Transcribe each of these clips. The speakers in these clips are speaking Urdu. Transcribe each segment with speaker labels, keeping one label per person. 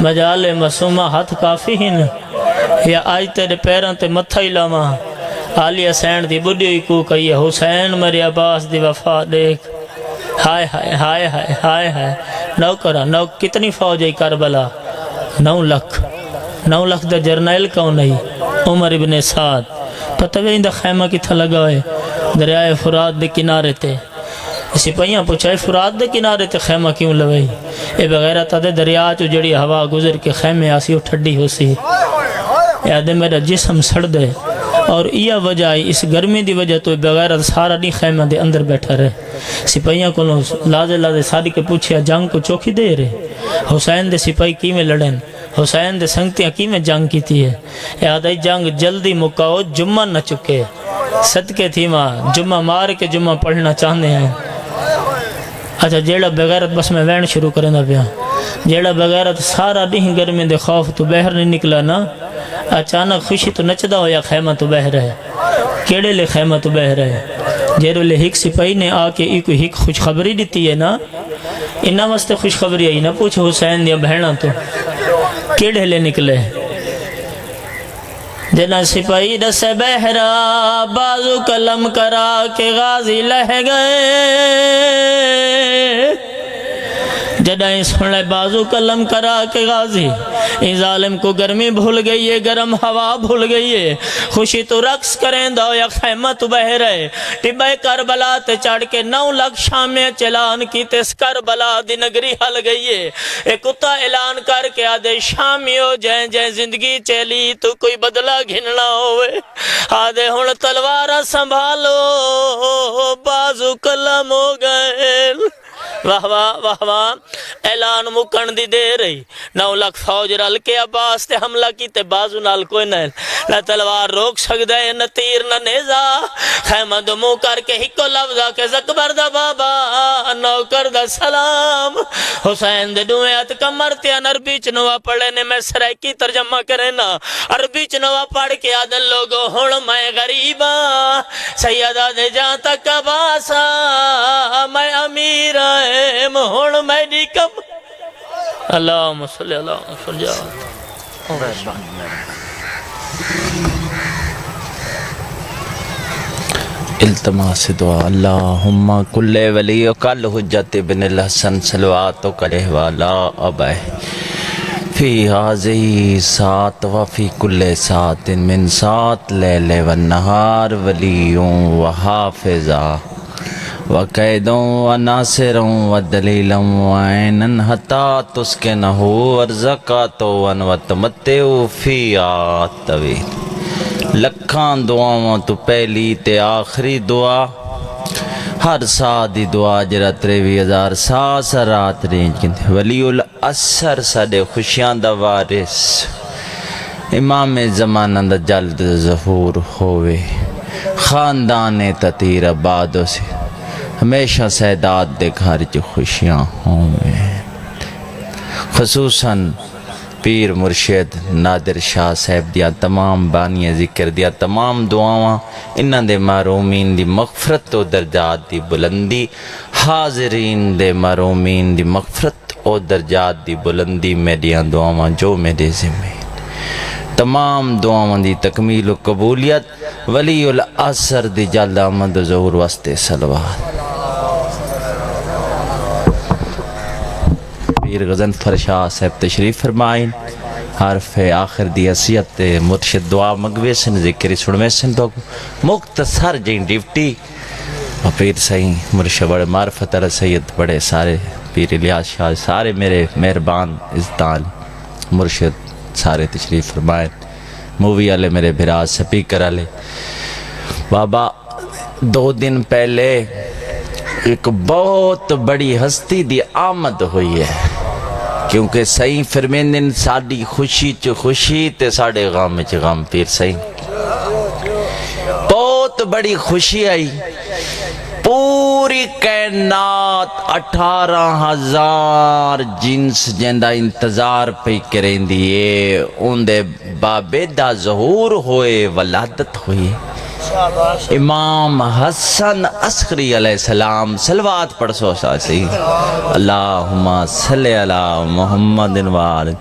Speaker 1: مجال مسومہ ہاتھ کافی ہی ن یا آج تیرے پیروں تے متھا ہی لاواں عالی حسین دی بڈی ہوئی کو کہی ہے حسین میرے عباس دی وفا دیکھ ہائے ہائے ہائے ہائے ہائے ہائے نو کرا نو کتنی فوج ہے کربلا 9 لکھ دا جرنیل کون نہیں عمر ابن سعد پتہ گئی دا خیمہ کتھا لگا ہے دریائے فرات دے کنارے تے سپاہیاں پوچھائے فرات دے کنارے تے خیمہ کیوں لگائی اے بغیرہ تا دے دریا چو جڑی ہوا گزر کے خیمے آسی وہ ٹھڈی ہو سی یاد میرا جسم سڑ دے اور یہ وجہ اس گرمی دی وجہ تو بغیر سارا نہیں خیمہ دے اندر بیٹھا رہے سپاہیاں کو لازے ساری کے پوچھیا جنگ کو چوکی دے رہے حسین دے سپاہی کی میں لڑیں حسین دے سنگتیاں کی میں جنگ کی تھی ہے یاد آئی جنگ جلدی مکاؤ جمعہ نہ چکے صدقے تھی ماں جمعہ مار کے جمعہ پڑھنا چاہنے ہیں اچھا جیڑا بغیرت بس میں وین شروع کریں دا پیا جیڑا بغیرت سارا نہیں گرمی دے خوف تو بہر نہیں نکلا نا اچانک خوشی تو نچدا ہو یا خیمہ تو بہ رہے کیڑے لے خیمہ تو بہ رہے جیرو لے ہک سپاہی نے آ کے ایک ہک خوشخبری دیتی ہے نا انہا واسطے خوشخبری آئی نا پوچھ حسین دیا بہنا تو کیڑے لے نکلے جنا سپاہی دس بہرا بازو کلم کرا کے غازی لہ گئے جدائیں سنے بازو کلم کرا کے غازی ان ظالم کو گرمی بھول گئی ہے گرم ہوا بھول گئی ہے خوشی تو رقص کریں دو یا خیمہ تو بہ رہے ٹبہ کربلا تے چڑھ کے 9 لکھ شامیں چلان کی تیس کربلا دی نگری حل گئی ہے ایک کتا اعلان کر کے آدھے شامیو جائیں جائیں زندگی چلی تو کوئی بدلہ گھننا ہوئے آدھے ہن تلوارہ سنبھالو بازو کلم ہو گئے واہ واہ واہ واہ اعلان مکن دی دے رہی 9 لکھ فوج رل کے عباس تے حملہ کی تے بازو نال کوئی نہ تلوار روک سکدا ہے نہ تیر نہ نیزا خیمہ دو منہ کر کے ہکو لفظا کے زکبر دا بابا نوکر دا سلام حسین دے دوئے ات کمر تے عربی چنوا پڑھے نے میں سرائکی ترجمہ کرے نا عربی چنوا پڑھ کے آدن لوگو ہن میں غریبا سیدہ دے جان تک عباسا میں امیر ہن میں نکم اللہم صلی اللہ صلی اللہ
Speaker 2: التماس دعا اللہم کل ولی کل حجت بن الحسن صلواتک علیہ والا ابہ فی حاضی سات وفی کل سات من سات لیل والنہار ولیوں وحافظہ وقیدوں وناصروں ودلیلوں وعینن حتی تسکنہو ورزقاتوں وتمتعو فیہا طویل لکھان دعاواں تو پہلی تے آخری دعا ہر سا دی دعا جرا 23,000 سا رات رینج کندے ولی الاسر ساڑے خوشیاں دا وارث امام زمانہ دا جلد ظہور ہوئے خاندان تطیر آبادوں سے ہمیشہ سعداد دے گھر جو خوشیاں ہوئے خصوصاً پیر مرشد نادر شاہ صاحب دیا تمام بانی ذکر دیا تمام دعاواں انہاں دے محرومین دی مغفرت و درجات دی بلندی حاضرین دے محرومین دی مغفرت و درجات دی بلندی میڈیاں دعاواں جو میرے ذمہ تمام دعاواں دی تکمیل و قبولیت ولی الاسر دی جلد آمد و ظہور واسطے صلوات پیر غضنفر شاہ صاحب تشریف فرمائیں حرف آخر دی عصیت مرشد دعا مگوے سن ذکری سنوے سن تو مختصر جین ڈیوٹی پیر صحیح مرشد بڑے معرفت علی سید بڑے سارے پیر الیاس شاہ سارے میرے مہربان ازدان مرشد سارے تشریف فرمائیں مووی والے میرے بھراز سپیکر والے بابا 2 دن پہلے ایک بہت بڑی ہستی دی آمد ہوئی ہے کیونکہ صحیح فرمیندن ساڑی خوشی چو خوشی تے ساڑے غام چو غام پیر صحیح بہت بڑی خوشی آئی پوری کائنات 18,000 جنس جندہ انتظار پہ کریں دیئے ان دے بابے دا ظہور ہوئے ولادت ہوئی امام حسن عسکری علیہ السلام صلوات پڑھ سو ساسی اللہم صلی علی محمد وآلہ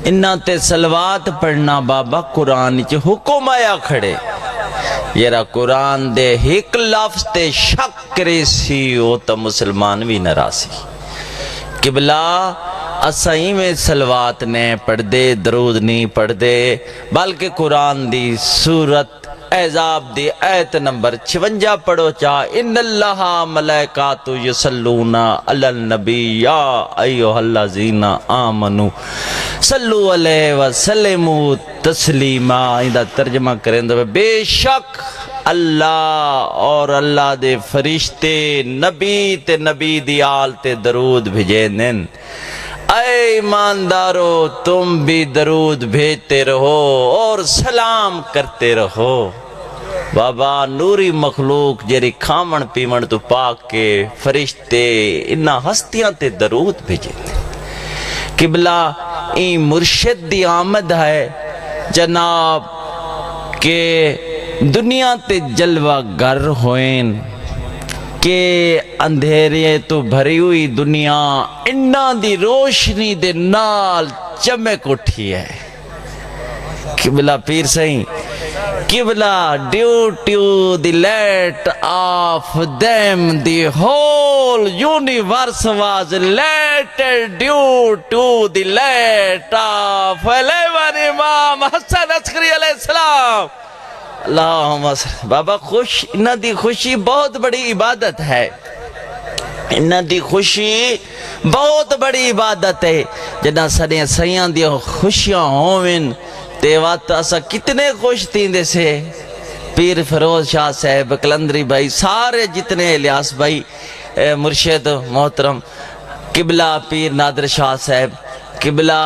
Speaker 2: انہاں تے صلوات پڑھنا بابا قرآن چ حکم آیا کھڑے یرا قرآن دے ایک لفظ تے شک کرے سی او تا مسلمان بھی نراسی قبلہ اسائیں میں صلوات نے پڑھ دے درود نہیں پڑھ دے بلکہ قرآن دی سورت احزاب دی آیت نمبر 56 پڑھو چاہ ان اللہ ملائکاتو یصلون علی النبی یا ایوہ الذین آمنو صلو علیہ وسلمو تسلیما اندہ ترجمہ کریں دو بے شک اللہ اور اللہ دے فرشتے نبی تے نبی دی آل تے درود بھیجے نن اے ایماندارو تم بھی درود بھیجتے رہو اور سلام کرتے رہو بابا نوری مخلوق جری کھامن پیمن تو پاک کے فرشتے انہا ہستیاں تے درود بھیجے قبلہ این مرشد دی آمد ہے جناب کہ دنیا تے جلوہ گر ہوئیں کہ اندھیرے تو بھری ہوئی دنیا انہاں دی روشنی دے نال چمک اٹھی ہے قبلہ پیر سہیں قبلہ due to the light of them the whole universe was lighted due to the light of 11 امام حسن عسکری علیہ السلام اللہم صلی بابا خوش انہاں دی خوشی بہت بڑی عبادت ہے انہاں دی خوشی بہت بڑی عبادت ہے جنہاں سڑے سیاں دی خوشیاں ہوئن تے وقت اسا کتنے خوش تھیں دے سے پیر فیروز شاہ صاحب کلندری بھائی سارے جتنے الیاس بھائی مرشد محترم قبلہ پیر نادر شاہ صاحب قبلہ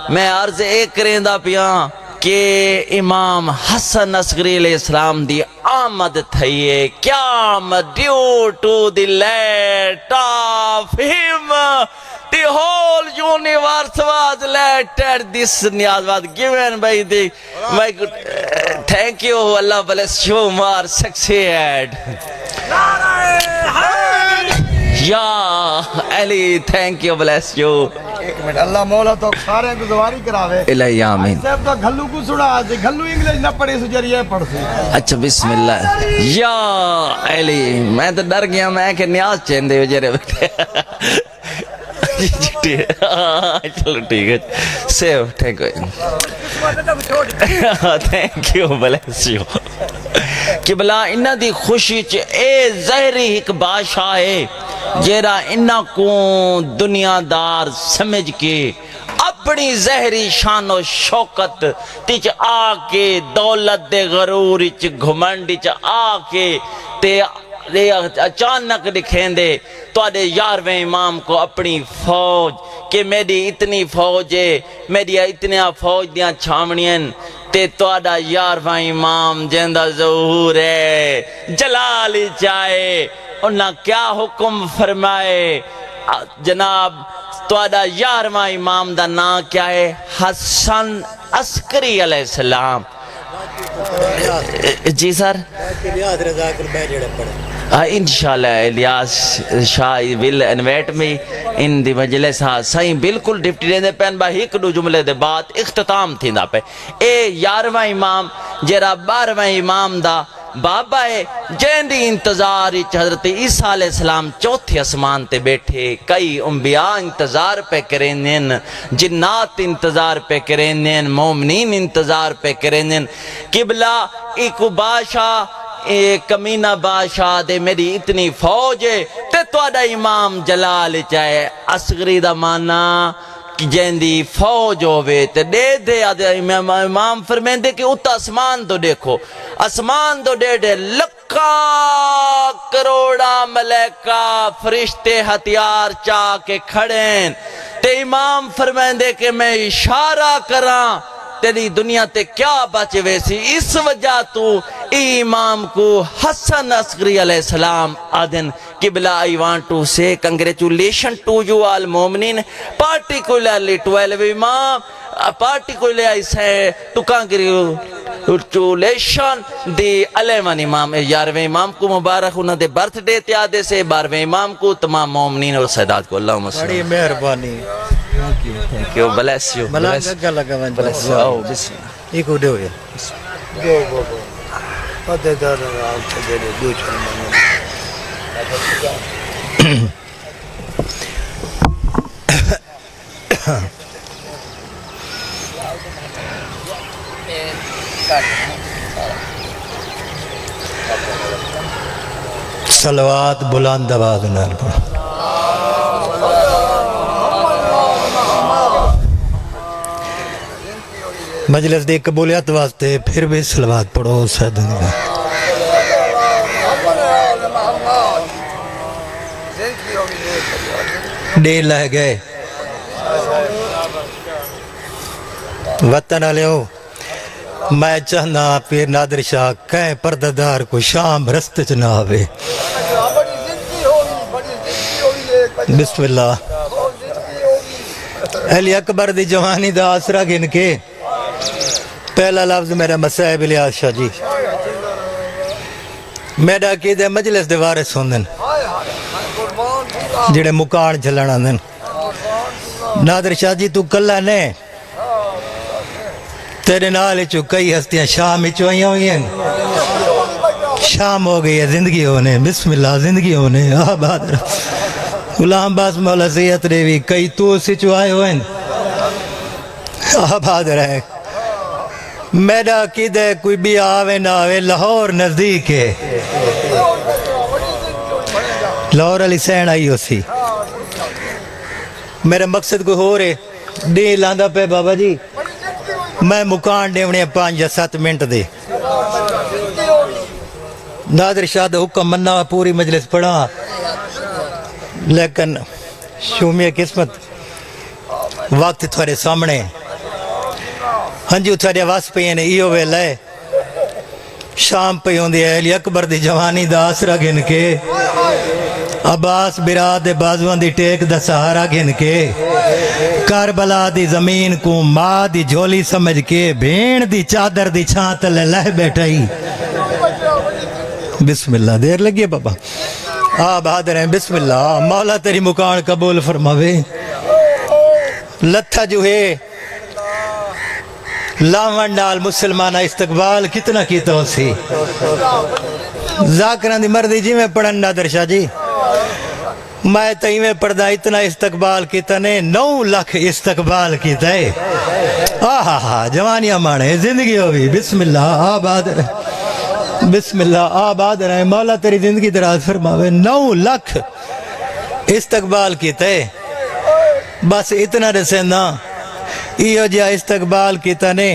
Speaker 2: میں عرض ایک کریں دا پیاں کہ امام حسن عسکری علیہ السلام دی آمد تھئیے قیامت due to the light of him the whole universe was lighted this Niaz was given by the my good thank you Allah bless you more succeed یا علی thank you bless you
Speaker 3: ایک منٹ اللہ مولا تو سارے گزواری کراوے
Speaker 2: الہی آمین
Speaker 3: صاحب تو گھلو کو سڑا دے گھلو انگلش نہ پڑھے سو جریے پڑھ سی
Speaker 2: اچھا بسم اللہ یا علی میں تو ڈر گیا میں کہ نیاز چین دے ہو جرے بیٹھے چلو ٹھیک ہے save thank you bless you کہ بلا انہ دی خوشی چ اے ظاہری ایک بادشاہ ہے جیرا انہ کو دنیا دار سمجھ کے اپنی زہری شان و شوکت تیچ آکے دولت دے غرور چ گھمنڈ چ آکے تے اچانک دکھیں دے تو آدھے یارویں امام کو اپنی فوج کہ میری اتنی فوج ہے میری اتنی فوج دیاں چھامنیاں تے تو آدھا یارویں امام جندہ ظہور ہے جلالی چاہے انہاں کیا حکم فرمائے جناب تو آدھا یارویں امام دا نام کیا ہے حسن عسکری علیہ السلام جی سر انشاءاللہ الیاس شاہ will invite me in the مجلس سائیں بالکل ڈپٹی رہنے پہن با ایک دو جملے دے بعد اختتام تھی دا پہ اے یارویں امام جیرا 12ویں امام دا بابا ہے جیندی انتظار حضرت عیسیٰ علیہ السلام چوتھے اسمان تے بیٹھے کئی انبیاء انتظار پہ کرینین جنات انتظار پہ کرینین مومنین انتظار پہ کرینین قبلہ ایک بادشاہ کمینہ بادشاہ دے میری اتنی فوج ہے تے تو آدھا امام جلال چاہے عسکری دا مانا جیندی فوج ہوئے تے دے دے امام فرمین دے کہ اتا اسمان تو دیکھو اسمان تو دے دے لکھا کروڑا ملائکہ فرشتے ہتھیار چاہ کے کھڑیں تے امام فرمین دے کہ میں اشارہ کراں تیری دنیا تے کیا بچے ویسی اس وجہ تو امام کو حسن عسکری علیہ السلام آدھن قبلہ I want to say congratulations to you all مومنین particularly 12 امام particularly I say to congratulation the 11 امام 11ویں امام کو مبارک انہوں دے برتھ ڈے تیادے سے 12ویں امام کو تمام مومنین اور سادات کو اللہ مسلم
Speaker 4: بڑی مہربانی
Speaker 2: Thank you, bless you,
Speaker 4: Malang
Speaker 2: bless
Speaker 4: گا لگا ون
Speaker 2: bless you. Oh, بسم اللہ.
Speaker 4: ایک اڈے ہوئے
Speaker 3: جو بابا پتہ دار رات دے دو چار
Speaker 4: صلوات بلند آواز نال پڑھو مجلس دی قبولیت واسطے پھر بھی صلوات پڑھو سیدنا ڈیل لہ گئے وطن علیہو میں چاہنا پیر نادر شاہ کہیں پرددار کو شام رست چ نہ آوے بسم اللہ علی اکبر دی جوانی دا آسرا گن کے پہلا لفظ میرا مسائب الیاس شاہ جی میرا کی دے مجلس دے وارث ہوندن جڑے مکان جھلنا دن نادر شاہ جی تو کلہ نے تیرے نالے چو کئی ہستیاں شام چو آئیاں ہوئی ہیں شام ہو گئی ہے زندگی ہونے بسم اللہ زندگی ہونے آباد غلام باس مولا سید ریوی کئی تو سے چو آئے ہوئے آباد رہے میرا کی دے کوئی بھی آوے نہ آوے لاہور نزدیک ہے لاہور علی سین آئی ہو سی میرا مقصد کوئی ہو رہے ڈی لاندہ پہ بابا جی میں مکان ڈیونے 5 یا 7 منٹ دے نادر شاہ دا حکم مننا پوری مجلس پڑھا لیکن شومی قسمت وقت تھوڑے سامنے ہاں جی تھوڑے آواز پہ نے ایو وے لے شام پہ ہوندی ہے علی اکبر دی جوانی دا آسرا گن کے عباس براد دے بازوان دی ٹیک دا سہارا گن کے کربلا دی زمین کو ماں دی جھولی سمجھ کے بھین دی چادر دی چھانت لہ بیٹھائی بسم اللہ دیر لگی ہے بابا بہادر ہیں بسم اللہ مولا تیری مکان قبول فرماوے لتھا جو ہے لاون نال مسلمانہ استقبال کتنا کیتا ہو سی ذاکران دی مردی جی میں پڑھن نادر شاہ جی میں تیمیں پردہ اتنا استقبال کیتا نے 9 لاکھ استقبال کیتا ہے جوانیاں مانے زندگی ہوئی بسم اللہ آباد رہے بسم اللہ آباد رہے مولا تیری زندگی دراز فرماوے 9 لاکھ استقبال کیتا ہے بس اتنا رسینا ایو جا استقبال کیتا نے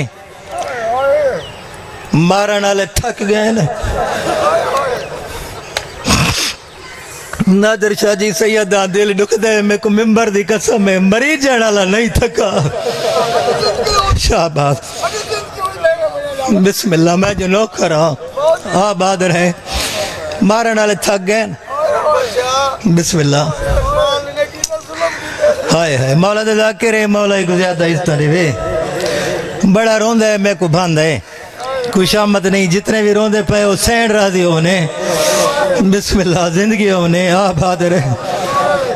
Speaker 4: مارن آلے تھک گئے نا نادر شاہ جی سیدہ دل ڈک دے میں کو ممبر دی قسم ہے مری جانا نہیں تھکا شاباز بسم اللہ میں جو نوکر ہوں آباد رہے مارن آلے تھک گئے بسم اللہ ہائے ہائے مولا دے ذاکر ہے مولا کو زیادہ اس طرح وے بڑا روندہ ہے میں کو باندھا ہے کوئی شامت نہیں جتنے بھی روندے پہ وہ سینڈ راضی ہونے بسم اللہ زندگی ہونے آباد رہے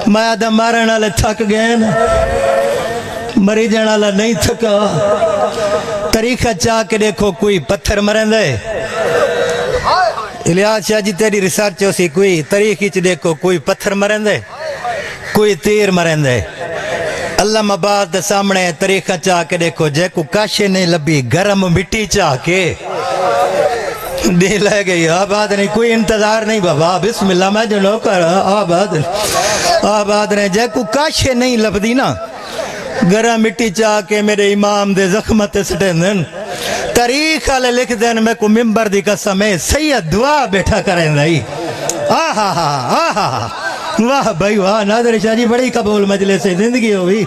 Speaker 4: میں آدھا مارن آلے تھک گئے نا مری جان آلہ نہیں تھکا طریقہ چاہ کے دیکھو کوئی پتھر مرن دے الیاس شاہ جی تیری ریسرچ ہو سی کوئی طریقی چ دیکھو کوئی پتھر مرن دے کوئی تیر مرن دے اللہ مباد دے سامنے طریقہ چاہ کے دیکھو جے کو کاشے نہیں لبی گرم مٹی چاہ کے دی لے گئی آباد نہیں کوئی انتظار نہیں بابا بسم اللہ میں جو نوکر آباد نہیں جے کو کاشے نہیں لبدی نا گرم مٹی چاہ کے میرے امام دے زخمت سٹیں دن تاریخ آلے لکھ دین میں کو ممبر دی قسم ہے سید دعا بیٹھا کریں دائی واہ بھائی واہ نادر شاہ جی بڑی قبول مجلس سے زندگی ہوئی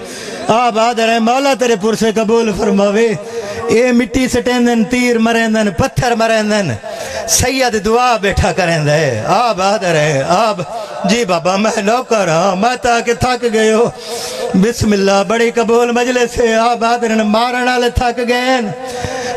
Speaker 4: آباد رہے مولا تیرے پر سے قبول فرماوے اے مٹی سٹیندن تیر مرندن پتھر مرندن سید دعا بیٹھا کرندے آباد رہے جی بابا میں نوکر ہاں میں تاکہ تھک گئے ہو بسم اللہ بڑی قبول مجلس سے آباد رہے مارن آلے تھک گئے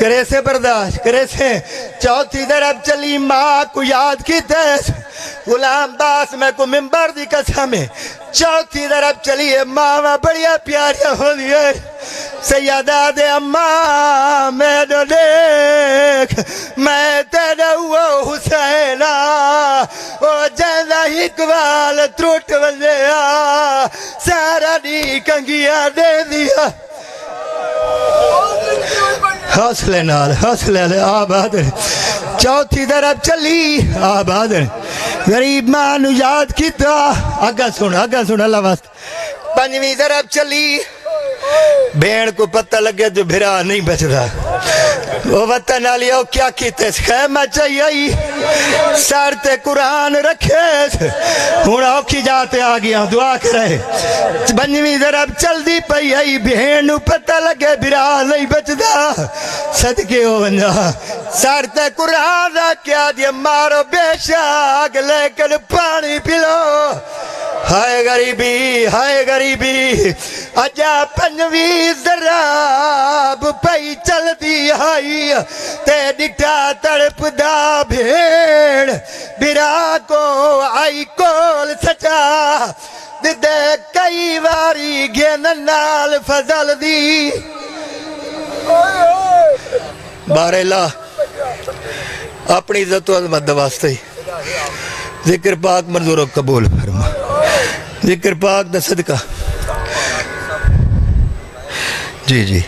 Speaker 4: کرے سے برداشت کرے سے چوتھی طرف چلی ماں کو یاد کی تیس غلام باس میں کو ممبر دی قسم ہے چوتھی طرف چلی ہے ماں بڑیا پیاریا ہو دیئے سیدہ دے اماں میں دو دیکھ میں تیرا وہ حسینہ او جیدہ اقبال تروٹ وزیا سارا دی کنگیا دے دیا حوصلے نال حوصلے لے آباد چوتھی طرف چلی آباد غریب ماں نو یاد کیتا آگا سن اللہ واسطے پنجویں طرف چلی بھیڑ کو پتہ لگے جو بھرا نہیں بچدا وہ وطن والی او کیا کیتے خیمہ چاہیے سر تے قرآن رکھے ہن اوکھی جاتے آ گیا دعا کرے پنجویں طرف چل دی پئی آئی بھیڑ نو پتہ لگے بھرا نہیں بچدا صدقے ہو ونجا سر تے قرآن رکھیا دی مارو بے شاک لیکن پانی پلو ہائے غریبی اجا پنجویں ذراب پئی چل دی آئی تے ڈٹا تڑپ دا بھیڑ برا کو آئی کول سچا دے کئی واری گین نال فضل دی باراللہ اپنی عزت و عظمت واسطے ذکر پاک منظور و قبول فرما ذکر پاک دا صدقہ جی